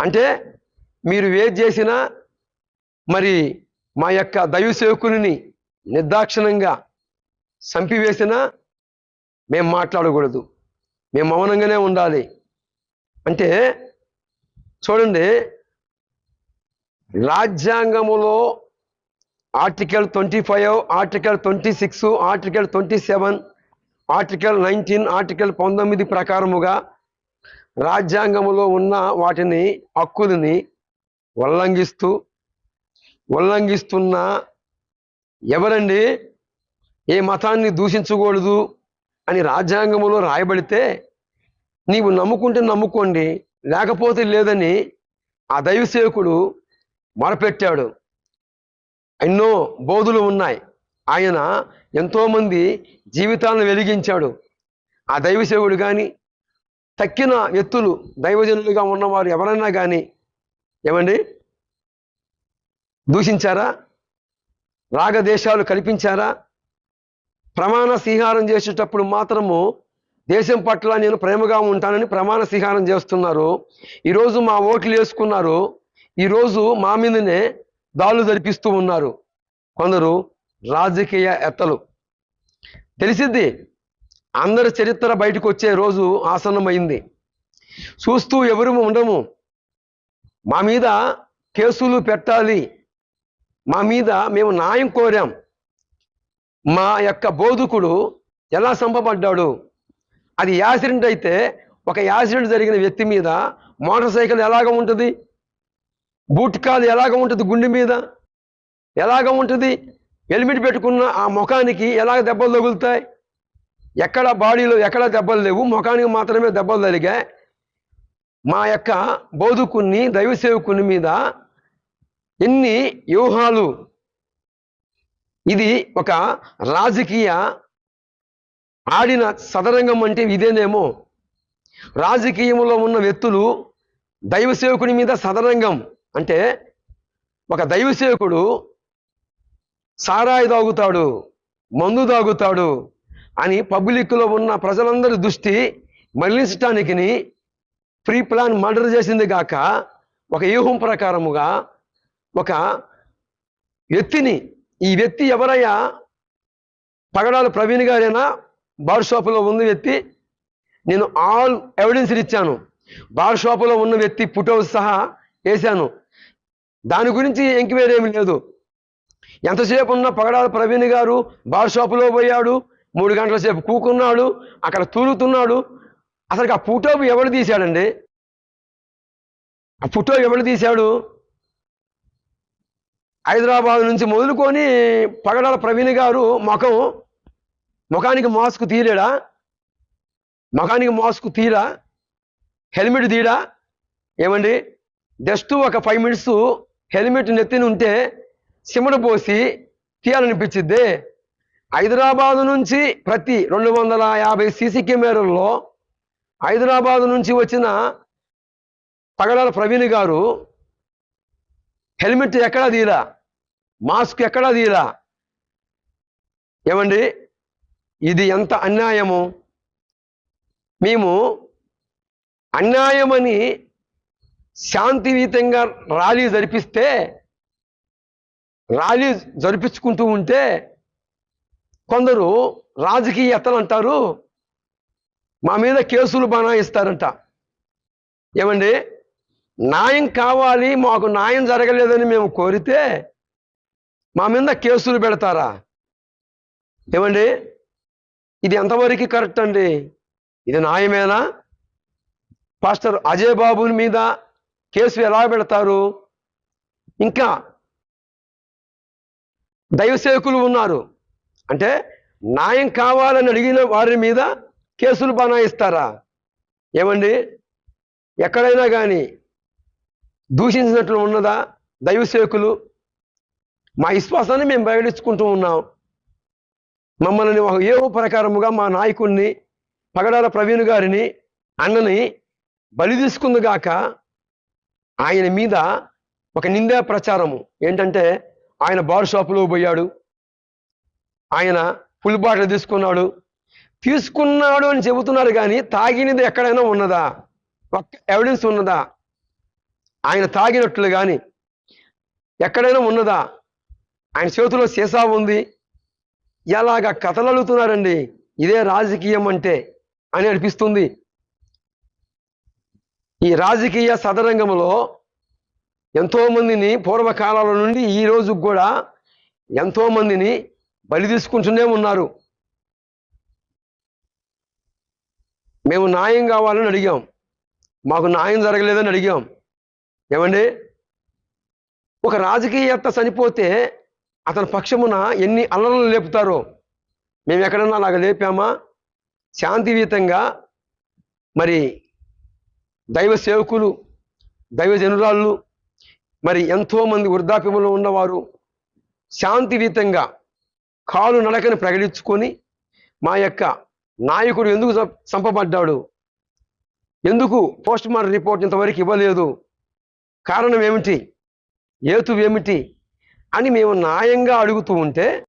అంటే మీరు ఏది చేసినా మరి మా యొక్క దైవ సేవకుని నిర్దాక్షిణంగా చంపివేసినా మేము మాట్లాడకూడదు, మేము మౌనంగానే ఉండాలి. అంటే చూడండి, రాజ్యాంగములో article 25, article 26, article 27, article 19, article 19 ప్రకారముగా రాజ్యాంగములో ఉన్న వాటిని హక్కులని ఉల్లంఘిస్తున్న ఎవరండి ఏ మతాన్ని దూషించకూడదు అని రాజ్యాంగంలో రాయబడితే నీవు నమ్ముకుంటే నమ్ముకోండి, లేకపోతే లేదని ఆ దైవ సేవకుడు మొరపెట్టాడు. ఎన్నో బోధులు ఉన్నాయి. ఆయన ఎంతోమంది జీవితాలను వెలిగించాడు. ఆ దైవ సేవకుడు కానీ తక్కిన వ్యక్తులు దైవజనులుగా ఉన్నవారు ఎవరైనా కానీ ఏమండి దూషించారా? రాగదేశాలు కల్పించారా? ప్రమాణ స్వీకారం చేసేటప్పుడు మాత్రము దేశం పట్ల నేను ప్రేమగా ఉంటానని ప్రమాణ స్వీకారం చేస్తున్నారు. ఈరోజు మా ఓట్లు వేసుకున్నారు, ఈరోజు మా మీదనే దాడులు జరిపిస్తూ ఉన్నారు కొందరు రాజకీయ ఎత్తలు. తెలిసిద్ది, అందరి చరిత్ర బయటకు వచ్చే రోజు ఆసన్నమైంది. చూస్తూ ఎవరు ఉండము. మా మీద కేసులు పెట్టాలి, మా మీద మేము న్యాయం కోరాం. మా యొక్క బోధకుడు ఎలా చంపబడ్డాడు? అది యాక్సిడెంట్ అయితే ఒక యాక్సిడెంట్ జరిగిన వ్యక్తి మీద మోటార్ సైకిల్ ఎలాగ ఉంటుంది? బూట్ కాలు ఎలాగ ఉంటుంది? గుండె మీద ఎలాగ ఉంటుంది? హెల్మెట్ పెట్టుకున్న ఆ ముఖానికి ఎలాగ దెబ్బలు తగులుతాయి? ఎక్కడ బాడీలో ఎక్కడ దెబ్బలు లేవు, ముఖానికి మాత్రమే దెబ్బలు తగిలాయి. మా యొక్క బోధకుని దైవ సేవకుని మీద ఎన్ని వ్యూహాలు! ఇది ఒక రాజకీయ ఆడిన సదరంగం అంటే ఇదేనేమో. రాజకీయంలో ఉన్న వ్యక్తులు దైవ సేవకుని మీద సదరంగం అంటే ఒక దైవ సేవకుడు సారాయి తాగుతాడు, మందు తాగుతాడు అని పబ్లిక్లో ఉన్న ప్రజలందరి దృష్టి మళ్లించటానికి ప్రీ ప్లాన్ మర్డర్ చేసింది కాక ఒక వ్యూహం ప్రకారముగా ఒక వ్యక్తిని, ఈ వ్యక్తి ఎవరయ్యా? పగడాల ప్రవీణ్ గారేనా? బార్ షాపులో ఉన్న వ్యక్తి. నేను ఆల్ ఎవిడెన్స్లు ఇచ్చాను. బార్ షాపులో ఉన్న వ్యక్తి ఫోటోస్ సహా వేశాను. దాని గురించి ఎంక్వైరీ ఏమి లేదు. ఎంతసేపు ఉన్న పగడాల ప్రవీణ్ గారు బార్ షాపులో పోయాడు, 3 గంటల సేపు కూకున్నాడు, అక్కడ తూలుతున్నాడు. అసలు ఆ ఫోటో ఎవడు తీశాడండి? ఆ ఫోటో ఎవడు తీశాడు? హైదరాబాద్ నుంచి మొదలుకొని పగడాల ప్రవీణ్ గారు ముఖానికి మాస్క్ తీయలేడా? ముఖానికి మాస్క్ తీరా? హెల్మెట్ తీయడా? ఏమండి, జస్ట్ ఒక 5 మినిట్స్ హెల్మెట్ నెత్తిని ఉంటే సిమట పోసి తీయాలనిపించిద్ది. హైదరాబాదు నుంచి ప్రతి 250 సీసీ కెమెరాల్లో హైదరాబాదు నుంచి వచ్చిన పగడాల ప్రవీణ్ గారు హెల్మెట్ ఎక్కడా తీయలా, మాస్క్ ఎక్కడా తీయలా. ఏమండి, ఇది ఎంత అన్యాయము! మేము అన్యాయమని శాంతియుతంగా ర్యాలీ జరిపించుకుంటూ ఉంటే కొందరు రాజకీయతలు అంటారు, మా మీద కేసులు బనాయిస్తారంట. ఏమండి, న్యాయం కావాలి, మాకు న్యాయం జరగలేదని మేము కోరితే మా మీద కేసులు పెడతారా? ఏమండి, ఇది ఎంతవరకు కరెక్ట్ అండి? ఇది న్యాయమేనా? పాస్టర్ అజయ్ బాబుని మీద కేసు ఎలా పెడతారు? ఇంకా దైవ సేవకులు ఉన్నారు అంటే న్యాయం కావాలని అడిగిన వారి మీద కేసులు బనాయిస్తారా? ఏమండి, ఎక్కడైనా కానీ దూషించినట్లు ఉన్నదా? దైవ సేవకులు మా విశ్వాసాన్ని మేము బయలుచుకుంటూ ఉన్నాం. మమ్మల్ని ఏవో ప్రకారముగా మా నాయకుడిని పగడాల ప్రవీణ్ గారిని అన్నని బలి తీసుకుంది గాక ఆయన మీద ఒక నిందా ప్రచారము ఏంటంటే ఆయన బార్ షాపులో పోయాడు, ఆయన ఫుల్ బాటిల్ తీసుకున్నాడు అని చెబుతున్నారు. కానీ తాగినది ఎక్కడైనా ఉన్నదా? ఒక్క ఎవిడెన్స్ ఉన్నదా? ఆయన తాగినట్లు కానీ ఎక్కడైనా ఉన్నదా? ఆయన చేతిలో సీసా ఉంది. ఎలాగా కథలు అడుగుతున్నారండి. ఇదే రాజకీయం అంటే అని అనిపిస్తుంది. ఈ రాజకీయ సదరంగంలో ఎంతో మందిని పూర్వకాలాల నుండి ఈ రోజు కూడా ఎంతో మందిని బలి తీసుకుంటూనే ఉన్నారు. మేము న్యాయం కావాలని అడిగాం, మాకు న్యాయం జరగలేదని అడిగాం. ఏమండి, ఒక రాజకీయవేత్త చనిపోతే అతని పక్షమున ఎన్ని అల్లర్లు లేపుతారో మేము ఎక్కడన్నా అలాగ లేపామా? శాంతియుతంగా మరి దైవ సేవకులు, దైవజనురాళ్ళు, మరి ఎంతోమంది వృద్ధాప్యంలో ఉన్నవారు శాంతియుతంగా కాలు నడకని ప్రకటించుకొని మా యొక్క నాయకుడు ఎందుకు చంపబడ్డాడు, ఎందుకు పోస్ట్ మార్టం రిపోర్ట్ ఇంతవరకు ఇవ్వలేదు, కారణం ఏమిటి, హేతు ఏమిటి అని మేము న్యాయంగా అడుగుతూ ఉంటే